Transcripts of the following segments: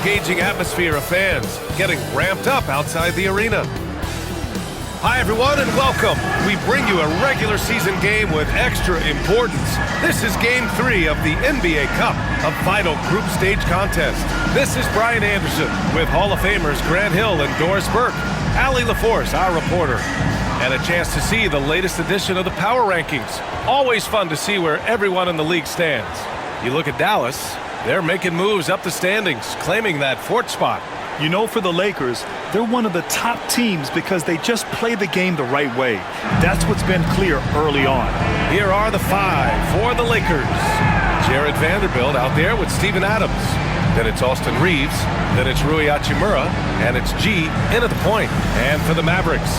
engaging atmosphere of fans getting ramped up outside the arena. Hi everyone and welcome. We bring you a regular season game with extra importance. This is Game 3 of the NBA Cup, a vital group stage contest. This is Brian Anderson with Hall of Famers Grant Hill and Doris Burke, Allie LaForce, our reporter, and a chance to see the latest edition of the Power Rankings. Always fun to see where everyone in the league stands. You look at Dallas, they're making moves up the standings, claiming that fourth spot. You know, for the Lakers, they're one of the top teams because they just play the game the right way. That's what's been clear early on. Here are the five for the Lakers. Jared Vanderbilt out there with Steven Adams. Then it's Austin Reeves. Then it's Rui Hachimura. And it's G in at the point. And for the Mavericks,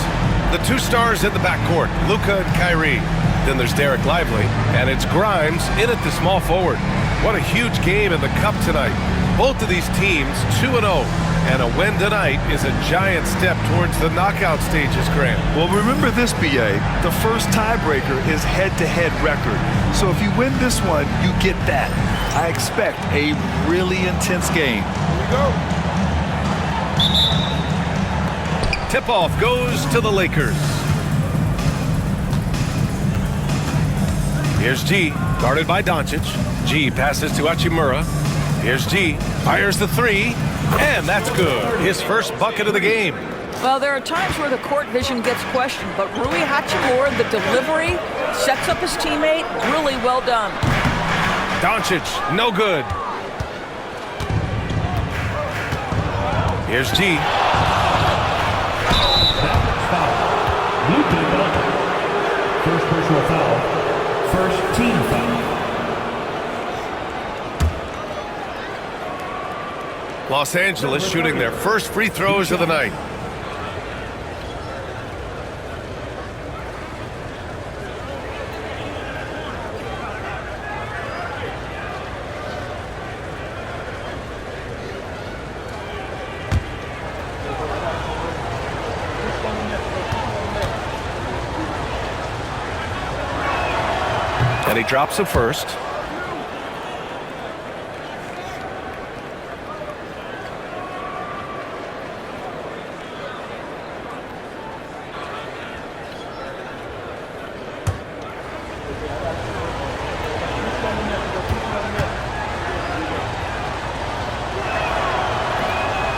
the two stars in the backcourt, Luka and Kyrie. Then there's Derek Lively. And it's Grimes in at the small forward. What a huge game in the Cup tonight. Both of these teams 2-0. And a win tonight is a giant step towards the knockout stages, Grant. Well, remember this, B.A. The first tiebreaker is head-to-head record. So if you win this one, you get that. I expect a really intense game. Here we go. Tip-off goes to the Lakers. Here's G, guarded by Doncic. G passes to Hachimura. Here's G, fires the three, and that's good. His first bucket of the game. Well, there are times where the court vision gets questioned, but Rui Hachimura, the delivery, sets up his teammate. Really well done. Doncic, no good. Here's G. First personal foul. First team foul. Los Angeles shooting their first free throws of the night. And he drops it first.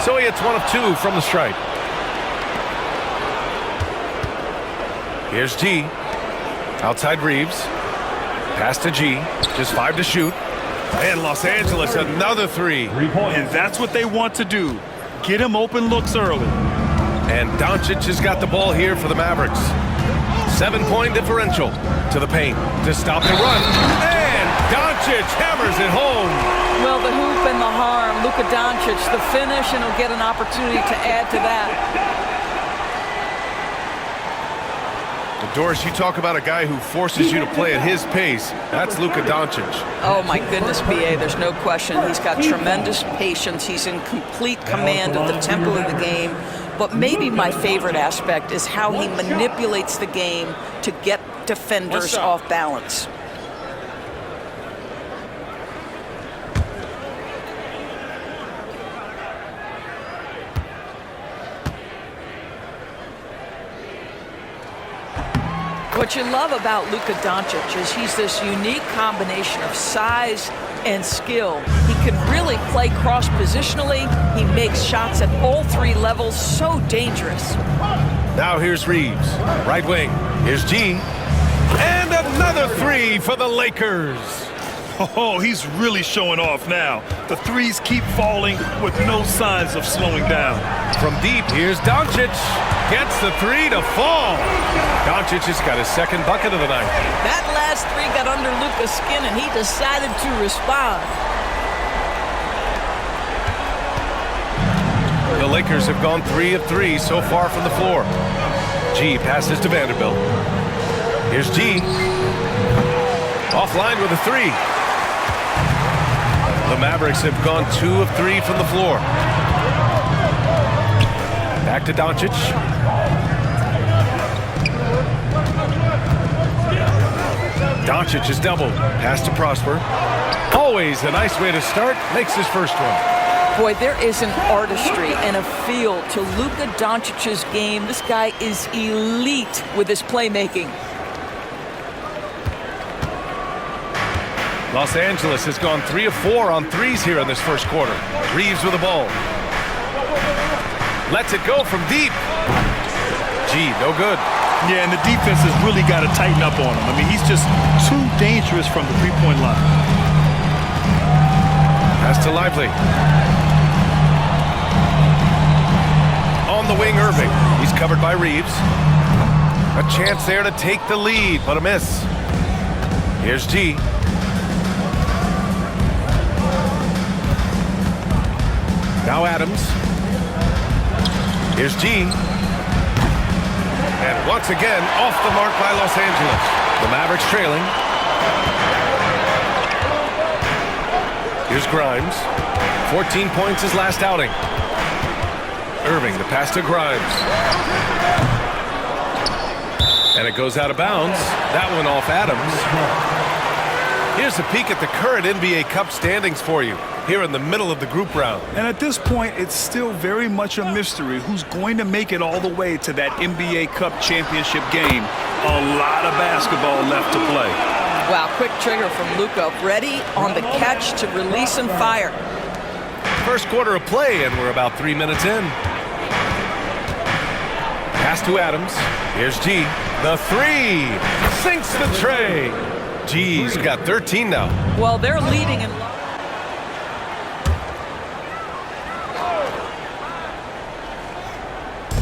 So he hits one of two from the stripe. Here's G. Outside Reeves. Pass to G. Just 5 to shoot. And Los Angeles, another three. And that's what they want to do. Get him open looks early. And Doncic has got the ball here for the Mavericks. 7-point differential to the paint to stop the run. And Doncic hammers it home. Well, the hoop and the harm. Luka Doncic, the finish, and he'll get an opportunity to add to that. Doris, you talk about a guy who forces you to play at his pace. That's Luka Doncic. Oh, my goodness, B.A., there's no question. He's got tremendous patience. He's in complete command of the tempo of the game. But maybe my favorite aspect is how he manipulates the game to get defenders off balance. What you love about Luka Doncic is he's this unique combination of size and skill. He can really play cross-positionally. He makes shots at all three levels, so dangerous. Now here's Reeves, right wing. Here's G. And another three for the Lakers. Oh, he's really showing off now. The threes keep falling with no signs of slowing down. From deep, here's Doncic. Gets the three to fall. Doncic has got his second bucket of the night. That last three got under Luka's skin, and he decided to respond. The Lakers have gone 3 of 3 so far from the floor. G passes to Vanderbilt. Here's G. Offline with a three. The Mavericks have gone 2 of 3 from the floor. Back to Doncic. Doncic is doubled. Pass to Prosper. Always a nice way to start. Makes his first one. Boy, there is an artistry and a feel to Luka Doncic's game. This guy is elite with his playmaking. Los Angeles has gone 3 of 4 on threes here in this first quarter. Reeves with the ball. Lets it go from deep. Gee, no good. Yeah, and the defense has really got to tighten up on him. I mean, he's just too dangerous from the three-point line. Pass to Lively. On the wing, Irving. He's covered by Reeves. A chance there to take the lead, but a miss. Here's G. Now Adams. Here's G. And once again, off the mark by Los Angeles. The Mavericks trailing. Here's Grimes. 14 points his last outing. Irving, the pass to Grimes. And it goes out of bounds. That one off Adams. Here's a peek at the current NBA Cup standings for you, here in the middle of the group round. And at this point, it's still very much a mystery who's going to make it all the way to that NBA Cup championship game. A lot of basketball left to play. Wow, quick trigger from Luka. Ready on the catch to release and fire. First quarter of play, and we're about 3 minutes in. Pass to Adams. Here's G. The three. Sinks the tray. G's got 13 now. Well, they're leading in.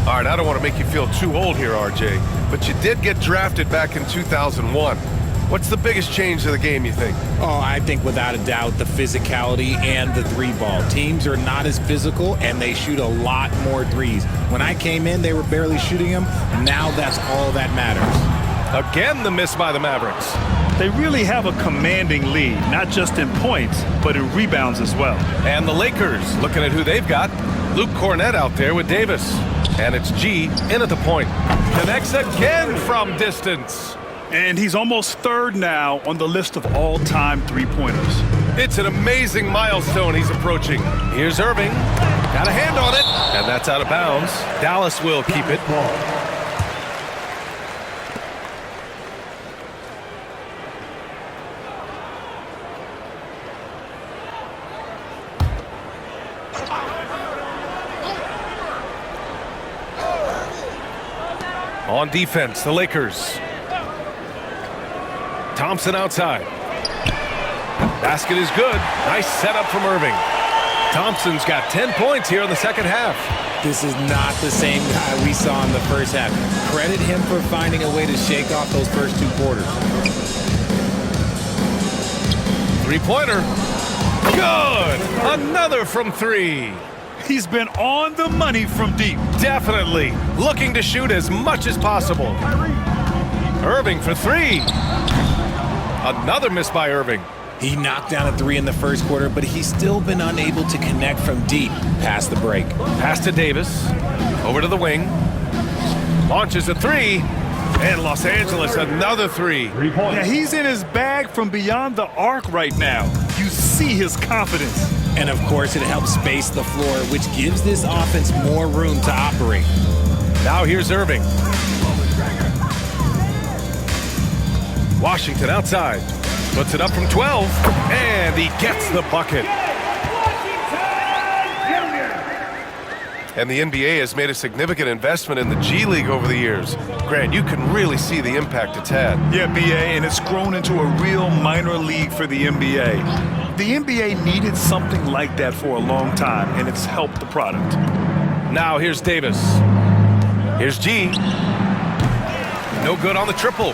All right, I don't want to make you feel too old here, RJ, but you did get drafted back in 2001. What's the biggest change to the game, you think? Oh, I think without a doubt the physicality and the three ball. Teams are not as physical and they shoot a lot more threes. When I came in, they were barely shooting them. Now that's all that matters. Again, the miss by the Mavericks. They really have a commanding lead, not just in points, but in rebounds as well. And the Lakers, looking at who they've got. Luke Cornett out there with Davis. And it's G in at the point. Connects again from distance. And he's almost third now on the list of all-time three-pointers. It's an amazing milestone he's approaching. Here's Irving. Got a hand on it. And that's out of bounds. Dallas will keep it. On defense, the Lakers. Thompson outside. Basket is good. Nice setup from Irving. Thompson's got 10 points here in the second half. This is not the same guy we saw in the first half. Credit him for finding a way to shake off those first two quarters. Three-pointer. Good. Another from three. He's been on the money from deep. Definitely. Looking to shoot as much as possible. Irving for three. Another miss by Irving. He knocked down a three in the first quarter, but he's still been unable to connect from deep past the break. Pass to Davis. Over to the wing. Launches a three. And Los Angeles another three. Yeah, he's in his bag from beyond the arc right now. You see his confidence. And of course, it helps space the floor, which gives this offense more room to operate. Now here's Irving. Washington outside. Puts it up from 12. And he gets the bucket. And the NBA has made a significant investment in the G League over the years. Grant, you can really see the impact it's had. Yeah, BA, and it's grown into a real minor league for the NBA. The NBA needed something like that for a long time, and it's helped the product. Now here's Davis. Here's G. No good on the triple.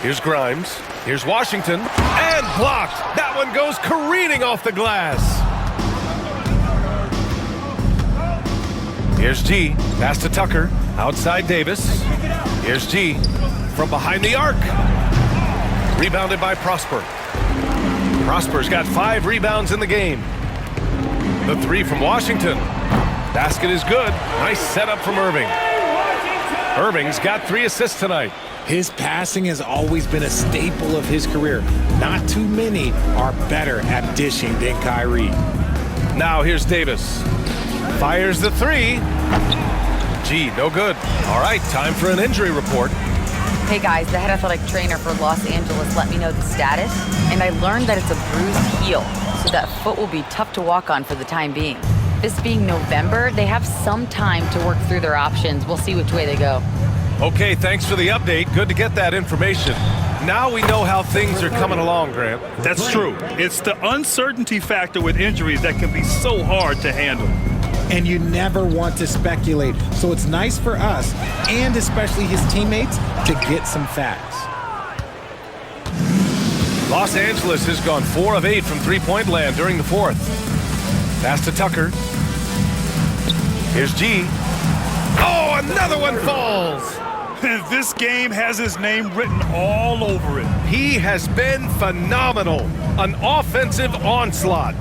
Here's Grimes. Here's Washington. And blocked. That one goes careening off the glass. Here's G. Pass to Tucker. Outside Davis. Here's G. From behind the arc. Rebounded by Prosper. Prosper's got 5 rebounds in the game. The three from Washington. Basket is good. Nice setup from Irving. Irving's got 3 assists tonight. His passing has always been a staple of his career. Not too many are better at dishing than Kyrie. Now here's Davis. Fires the 3. Gee, no good. All right, time for an injury report. Hey guys, the head athletic trainer for Los Angeles let me know the status, and I learned that it's a bruised heel, so that foot will be tough to walk on for the time being. This being November, they have some time to work through their options. We'll see which way they go. Okay, thanks for the update. Good to get that information. Now we know how things are coming along, Grant. That's true. It's the uncertainty factor with injuries that can be so hard to handle. And you never want to speculate. So it's nice for us, and especially his teammates, to get some facts. Los Angeles has gone 4 of 8 from three-point land during the 4th. Pass to Tucker. Here's G. Oh, another one falls. This game has his name written all over it. He has been phenomenal. An offensive onslaught.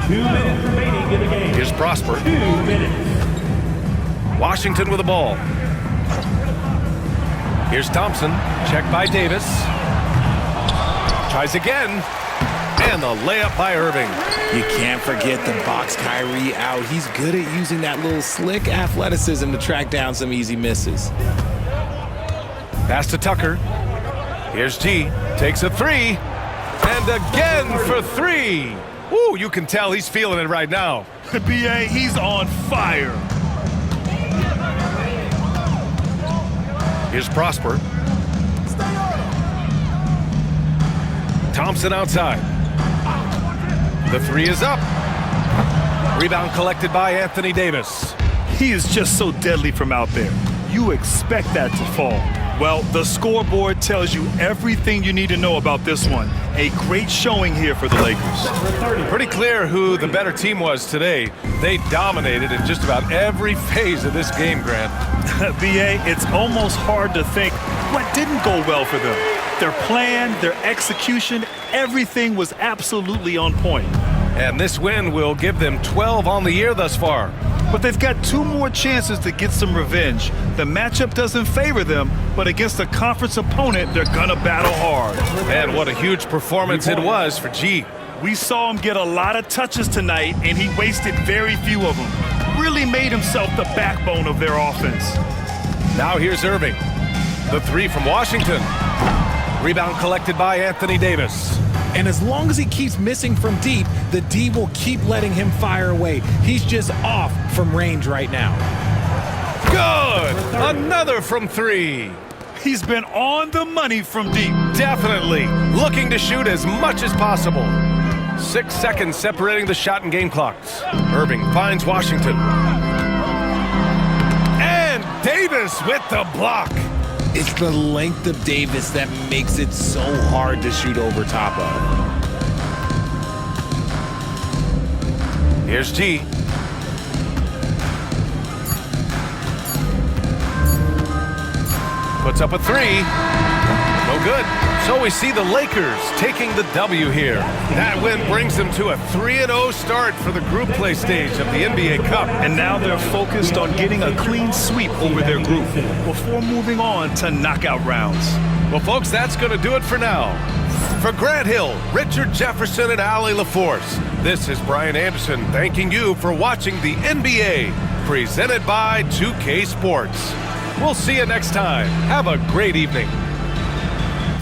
2 minutes remaining in the game. Here's Prosper. 2 minutes. Washington with the ball. Here's Thompson. Check by Davis. Tries again. And the layup by Irving. You can't forget the box Kyrie out. He's good at using that little slick athleticism to track down some easy misses. Pass to Tucker. Here's G. Takes a 3. And again for 3. Ooh, you can tell he's feeling it right now. BA, he's on fire. Here's Prosper. Thompson outside. The 3 is up. Rebound collected by Anthony Davis. He is just so deadly from out there. You expect that to fall. Well, the scoreboard tells you everything you need to know about this one. A great showing here for the Lakers. Pretty clear who the better team was today. They dominated in just about every phase of this game, Grant. BA, it's almost hard to think what didn't go well for them. Their plan, their execution, everything was absolutely on point. And this win will give them 12 on the year thus far. But they've got 2 more chances to get some revenge. The matchup doesn't favor them, but against a conference opponent, they're gonna battle hard. And what a huge performance it was for G. We saw him get a lot of touches tonight, and he wasted very few of them. Really made himself the backbone of their offense. Now here's Irving. The 3 from Washington. Rebound collected by Anthony Davis. And as long as he keeps missing from deep, the D will keep letting him fire away. He's just off from range right now. Good! Another from 3. He's been on the money from deep. Definitely looking to shoot as much as possible. 6 seconds separating the shot and game clocks. Irving finds Washington. And Davis with the block. It's the length of Davis that makes it so hard to shoot over top of. Here's G. Puts up a 3. No good. So we see the Lakers taking the W here. That win brings them to a 3-0 start for the group play stage of the NBA Cup. And now they're focused on getting a clean sweep over their group before moving on to knockout rounds. Well, folks, that's going to do it for now. For Grant Hill, Richard Jefferson, and Allie LaForce, this is Brian Anderson thanking you for watching the NBA, presented by 2K Sports. We'll see you next time. Have a great evening.